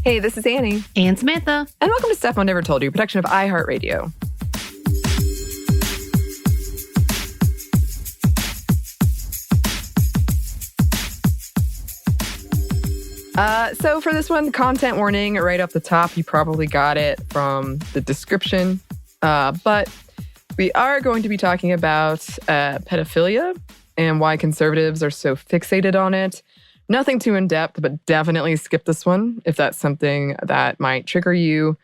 Hey, this is Anney. And Samantha. And welcome to Stuff Mom Never Told You, production of iHeartRadio. So for this one, content warning right off the top. You probably got it from the description. But we are going to be talking about pedophilia and why conservatives are so fixated on it. Nothing too in-depth, but definitely skip this one if that's something that might trigger you.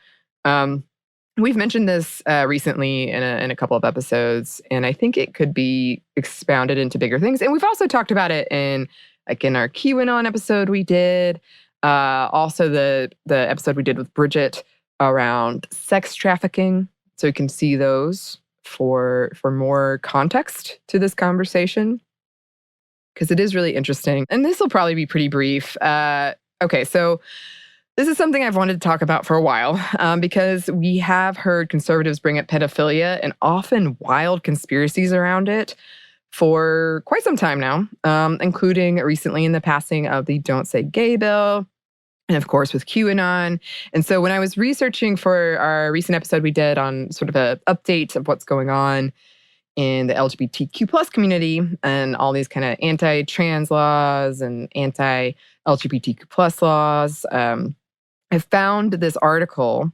We've mentioned this recently in a couple of episodes, and I think it could be expounded into bigger things. And we've also talked about it in our QAnon episode we did. Also the episode we did with Bridget around sex trafficking. So you can see those for more context to this conversation, because it is really interesting. And this will probably be pretty brief. Okay, so this is something I've wanted to talk about for a while because we have heard conservatives bring up pedophilia and often wild conspiracies around it for quite some time now, including recently in the passing of the Don't Say Gay bill, and of course with QAnon. And so when I was researching for our recent episode we did on sort of an update of what's going on in the LGBTQ plus community and all these kind of anti-trans laws and anti-LGBTQ plus laws, I found this article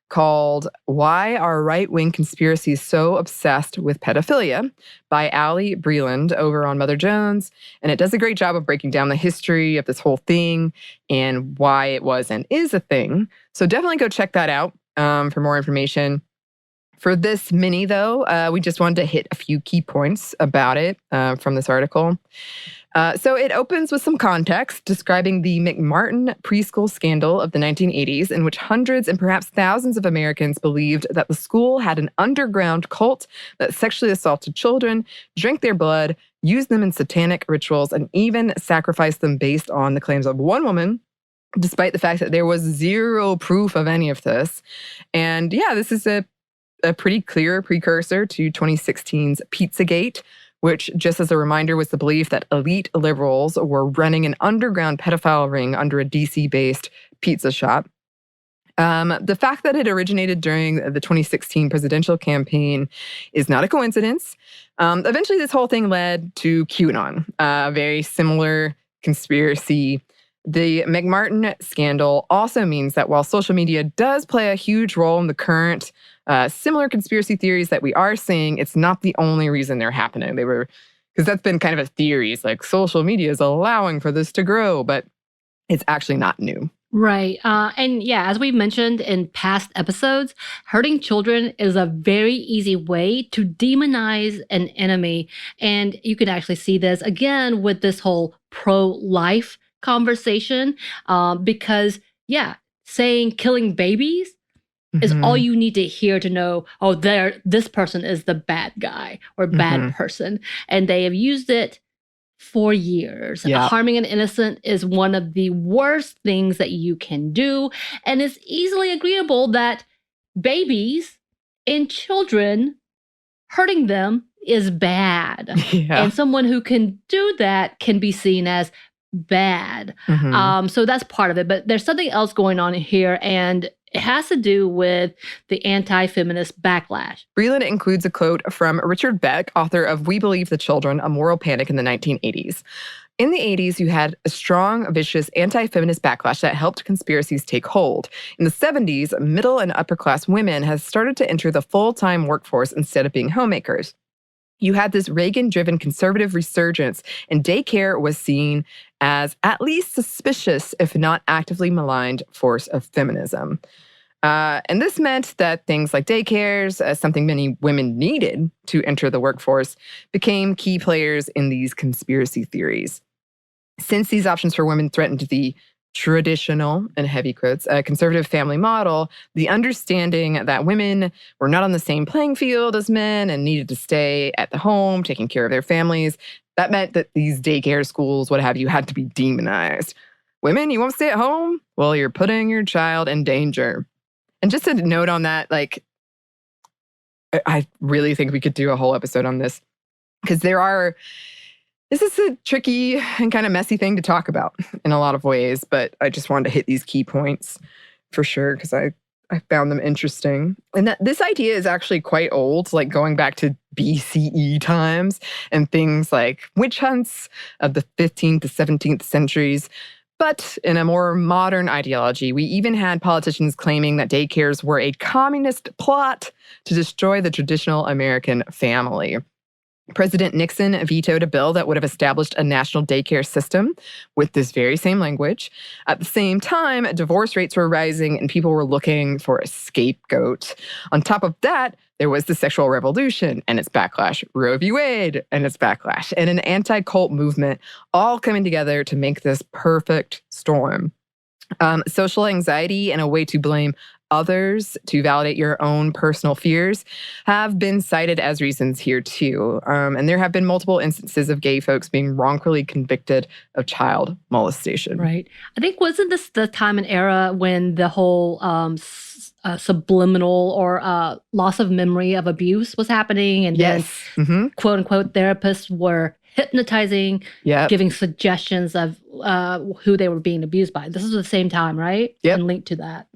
called Why Are Right-Wing Conspiracies So Obsessed with Pedophilia by Allie Breland over on Mother Jones. And it does a great job of breaking down the history of this whole thing and why it was and is a thing. So definitely go check that out for more information. For this mini, though, we just wanted to hit a few key points about it from this article. So it opens with some context describing the McMartin preschool scandal of the 1980s, in which hundreds and perhaps thousands of Americans believed that the school had an underground cult that sexually assaulted children, drank their blood, used them in satanic rituals, and even sacrificed them based on the claims of one woman, despite the fact that there was zero proof of any of this. And yeah, this is a pretty clear precursor to 2016's Pizzagate, which, just as a reminder, was the belief that elite liberals were running an underground pedophile ring under a DC-based pizza shop. The fact that it originated during the 2016 presidential campaign is not a coincidence. Eventually, this whole thing led to QAnon, a very similar conspiracy. The McMartin scandal also means that while social media does play a huge role in the current similar conspiracy theories that we are seeing, it's not the only reason they're happening. Because that's been kind of a theory. It's like social media is allowing for this to grow, but it's actually not new. Right. And yeah, as we've mentioned in past episodes, hurting children is a very easy way to demonize an enemy. And you can actually see this again with this whole pro-life conversation, because, yeah, saying killing babies is all you need to hear to know, oh, this person is the bad guy or bad person. And they have used it for years. Yeah. Harming an innocent is one of the worst things that you can do. And it's easily agreeable that babies and children, hurting them is bad. Yeah. And someone who can do that can be seen as bad. So that's part of it. But there's something else going on here, and it has to do with the anti-feminist backlash. Breland includes a quote from Richard Beck, author of We Believe the Children, A Moral Panic in the 1980s. In the 80s, you had a strong, vicious anti-feminist backlash that helped conspiracies take hold. In the 70s, middle and upper-class women had started to enter the full-time workforce instead of being homemakers. You had this Reagan-driven conservative resurgence, and daycare was seen as at least suspicious, if not actively maligned, force of feminism. And this meant that things like daycares, something many women needed to enter the workforce, became key players in these conspiracy theories. Since these options for women threatened the traditional, in heavy quotes, conservative family model, the understanding that women were not on the same playing field as men and needed to stay at the home, taking care of their families, that meant that these daycare schools, what have you, had to be demonized. Women, you won't stay at home? Well, you're putting your child in danger. And just a note on that, like, I really think we could do a whole episode on this, because there are This is a tricky and kind of messy thing to talk about in a lot of ways, but I just wanted to hit these key points for sure because I found them interesting. And that this idea is actually quite old, like going back to BCE times and things like witch hunts of the 15th to 17th centuries. But in a more modern ideology, we even had politicians claiming that daycares were a communist plot to destroy the traditional American family. President Nixon vetoed a bill that would have established a national daycare system with this very same language. At the same time, divorce rates were rising and people were looking for a scapegoat. On top of that, there was the sexual revolution and its backlash, Roe v. Wade and its backlash, and an anti-cult movement all coming together to make this perfect storm. Social anxiety and a way to blame others to validate your own personal fears have been cited as reasons here too. And there have been multiple instances of gay folks being wrongfully convicted of child molestation. Right. I think wasn't this the time and era when the whole subliminal or loss of memory of abuse was happening, and then quote unquote therapists were hypnotizing, giving suggestions of who they were being abused by. This is the same time, right? And linked to that.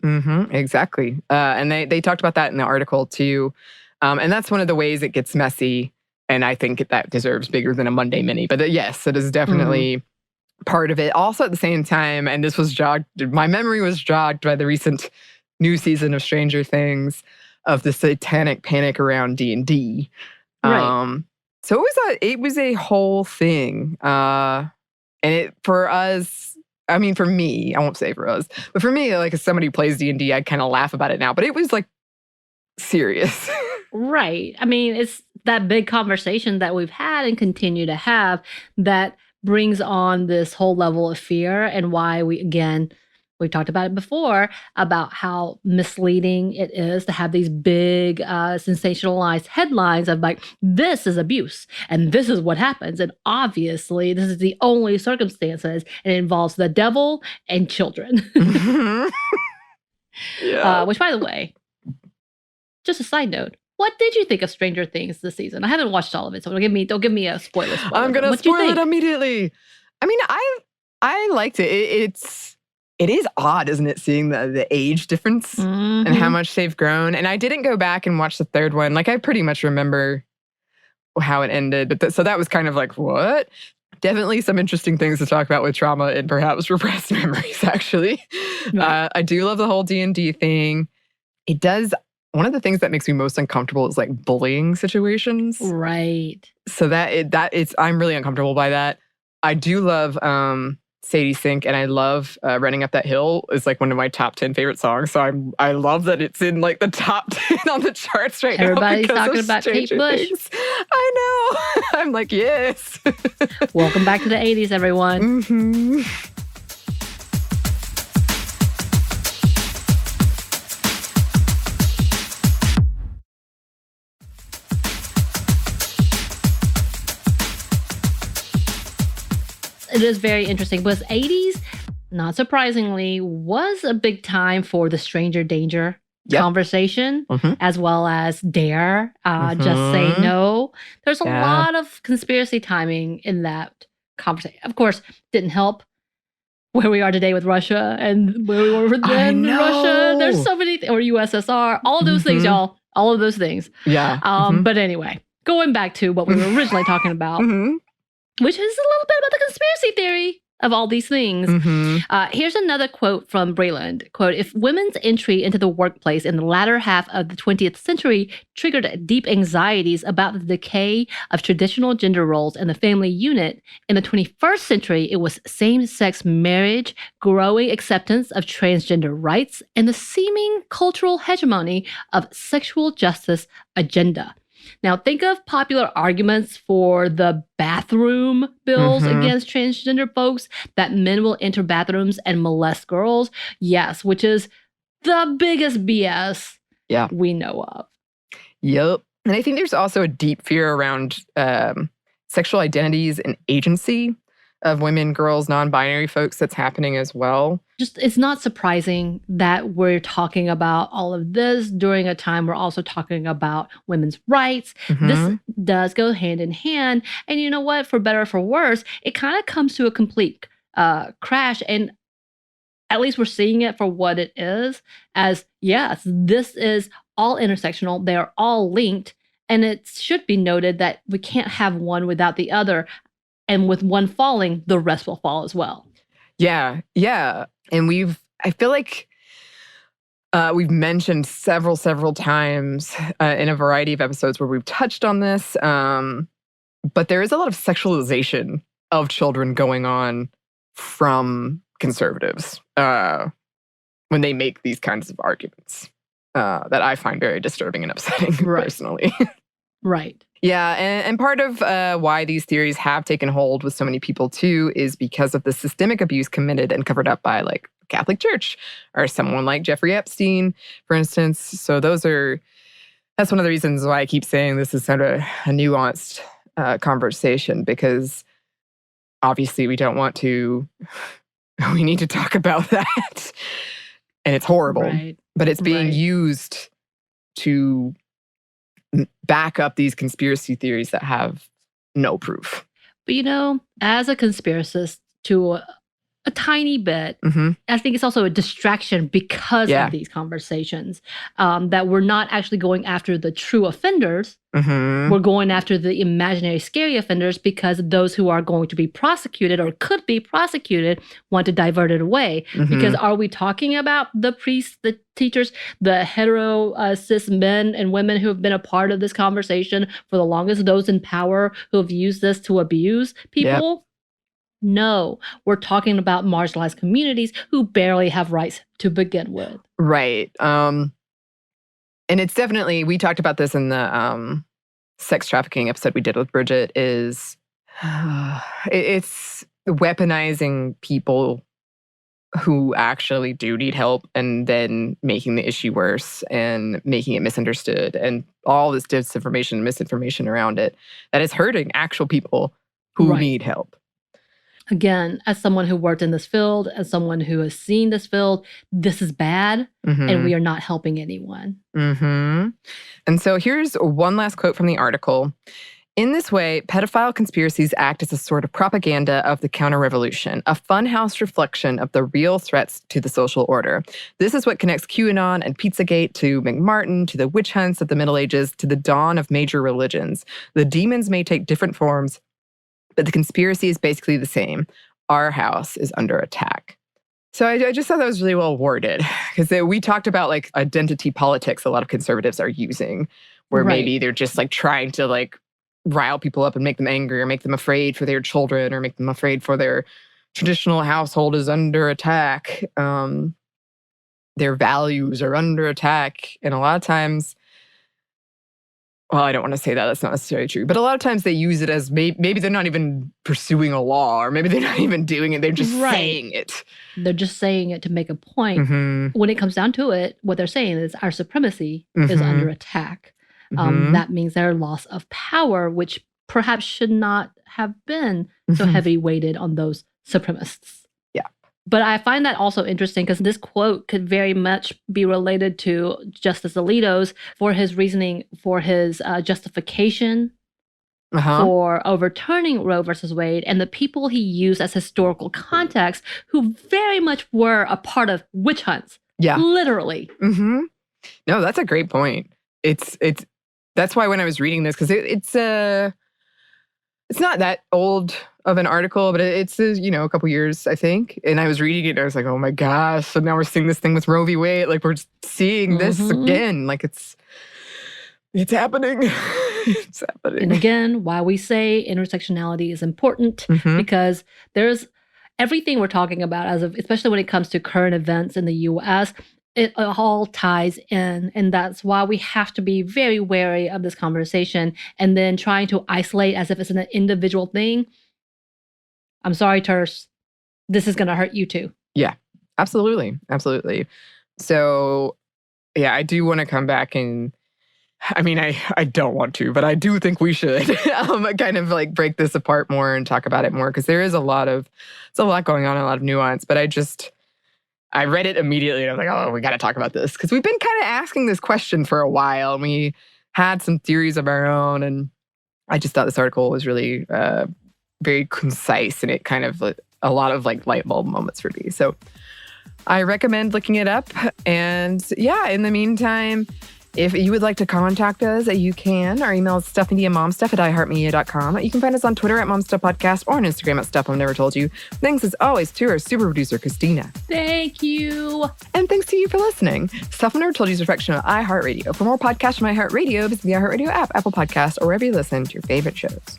Exactly. And they talked about that in the article too. And that's one of the ways it gets messy. And I think that deserves bigger than a Monday Mini. But yes, it is definitely part of it. Also at the same time, and this was my memory was jogged by the recent new season of Stranger Things of the satanic panic around D&D. Right. So it was a whole thing. And for us, I mean, for me, I won't say for us, but for me, like as somebody who plays D&D, I kind of laugh about it now, but it was like serious. Right. I mean, it's that big conversation that we've had and continue to have that brings on this whole level of fear, and why we've talked about it before, about how misleading it is to have these big sensationalized headlines of like, this is abuse and this is what happens. And obviously this is the only circumstances, and it involves the devil and children. Which, by the way, just a side note, what did you think of Stranger Things this season? I haven't watched all of it, so don't give me a spoiler. I'm going to spoil it immediately. I mean, I liked it. It is odd, isn't it, seeing the age difference and how much they've grown. And I didn't go back and watch the third one. Like, I pretty much remember how it ended. But so that was kind of like, what? Definitely some interesting things to talk about with trauma and perhaps repressed memories, actually. Right. I do love the whole D&D thing. It does. One of the things that makes me most uncomfortable is like bullying situations. Right. So I'm really uncomfortable by that. I do love Sadie Sink, and I love Running Up That Hill is like one of my top 10 favorite songs. So I love that it's in like the top 10 on the charts right Everybody's now. Everybody's talking about Kate Bush. Things. I know. I'm like, yes. Welcome back to the 80s, everyone. It is very interesting because 80s, not surprisingly, was a big time for the stranger danger conversation, as well as dare, just say no. There's a lot of conspiracy timing in that conversation. Of course, didn't help where we are today with Russia and where we were then in Russia. There's so many, or USSR, all of those things, y'all. All of those things. Yeah. But anyway, going back to what we were originally talking about. Which is a little bit about the conspiracy theory of all these things. Here's another quote from Breland. Quote, if women's entry into the workplace in the latter half of the 20th century triggered deep anxieties about the decay of traditional gender roles in the family unit, in the 21st century, it was same-sex marriage, growing acceptance of transgender rights, and the seeming cultural hegemony of sexual justice agenda. Now, think of popular arguments for the bathroom bills against transgender folks, that men will enter bathrooms and molest girls. Yes, which is the biggest BS we know of. Yep. And I think there's also a deep fear around sexual identities and agency. of women, girls, non-binary folks that's happening as well. Just, it's not surprising that we're talking about all of this during a time we're also talking about women's rights. This does go hand in hand. And you know what? For better or for worse, it kind of comes to a complete crash. And at least we're seeing it for what it is, as yes, this is all intersectional. They're all linked. And it should be noted that we can't have one without the other. And with one falling, the rest will fall as well. Yeah. And I feel like we've mentioned several times in a variety of episodes where we've touched on this. But there is a lot of sexualization of children going on from conservatives when they make these kinds of arguments that I find very disturbing and upsetting personally. Right. Yeah, and part of why these theories have taken hold with so many people too is because of the systemic abuse committed and covered up by like the Catholic Church or someone like Jeffrey Epstein, for instance. So that's one of the reasons why I keep saying this is sort of a nuanced conversation, because obviously we need to talk about that. And it's horrible, but it's being used to back up these conspiracy theories that have no proof. But you know, as a conspiracist to a tiny bit, I think it's also a distraction because of these conversations, that we're not actually going after the true offenders. We're going after the imaginary scary offenders because those who are going to be prosecuted or could be prosecuted want to divert it away. Because are we talking about the priests, the teachers, the hetero cis men and women who have been a part of this conversation for the longest, those in power who have used this to abuse people? Yep. No, we're talking about marginalized communities who barely have rights to begin with. Right. And it's definitely, we talked about this in the sex trafficking episode we did with Bridget, is it's weaponizing people who actually do need help and then making the issue worse and making it misunderstood and all this disinformation and misinformation around it that is hurting actual people who need help. Again, as someone who worked in this field, as someone who has seen this field, this is bad, and we are not helping anyone. And so here's one last quote from the article. In this way, pedophile conspiracies act as a sort of propaganda of the counter-revolution, a funhouse reflection of the real threats to the social order. This is what connects QAnon and Pizzagate to McMartin, to the witch hunts of the Middle Ages, to the dawn of major religions. The demons may take different forms, but the conspiracy is basically the same. Our house is under attack. So I just thought that was really well worded, because we talked about like identity politics a lot of conservatives are using, where maybe they're just like trying to like rile people up and make them angry or make them afraid for their children or make them afraid for their traditional household is under attack. Their values are under attack. And a lot of times, well, I don't want to say that. That's not necessarily true. But a lot of times they use it as maybe they're not even pursuing a law, or maybe they're not even doing it. They're just saying it. They're just saying it to make a point. When it comes down to it, what they're saying is our supremacy is under attack. That means their loss of power, which perhaps should not have been so heavy weighted on those supremacists. But I find that also interesting because this quote could very much be related to Justice Alito's for his reasoning, for his justification for overturning Roe versus Wade, and the people he used as historical context who very much were a part of witch hunts. Yeah. Literally. No, that's a great point. That's why when I was reading this, because it's not that old of an article, but it's a couple years, I think. And I was reading it and I was like, oh my gosh. So now we're seeing this thing with Roe v. Wade. Like we're seeing this again. Like it's happening. It's happening. And again, why we say intersectionality is important, because there's everything we're talking about especially when it comes to current events in the US, it all ties in. And that's why we have to be very wary of this conversation and then trying to isolate as if it's an individual thing. I'm sorry, Terse. This is going to hurt you too. Yeah, absolutely. Absolutely. So, yeah, I do want to come back and I mean, I don't want to, but I do think we should kind of like break this apart more and talk about it more, because there is a lot going on, a lot of nuance. But I read it immediately and I'm like, oh, we got to talk about this, because we've been kind of asking this question for a while and we had some theories of our own. And I just thought this article was really very concise, and it kind of a lot of like light bulb moments for me. So I recommend looking it up. And yeah, in the meantime, if you would like to contact us, you can. Our email is stuffmediamomstuff@iheartmedia.com. You can find us on Twitter at momstuffpodcast or on Instagram at Stuff I've Never Told You. Thanks as always to our super producer, Christina. Thank you. And thanks to you for listening. Stuff I've Never Told You is a reflection of iHeartRadio. For more podcasts from iHeartRadio, visit the iHeartRadio app, Apple Podcasts, or wherever you listen to your favorite shows.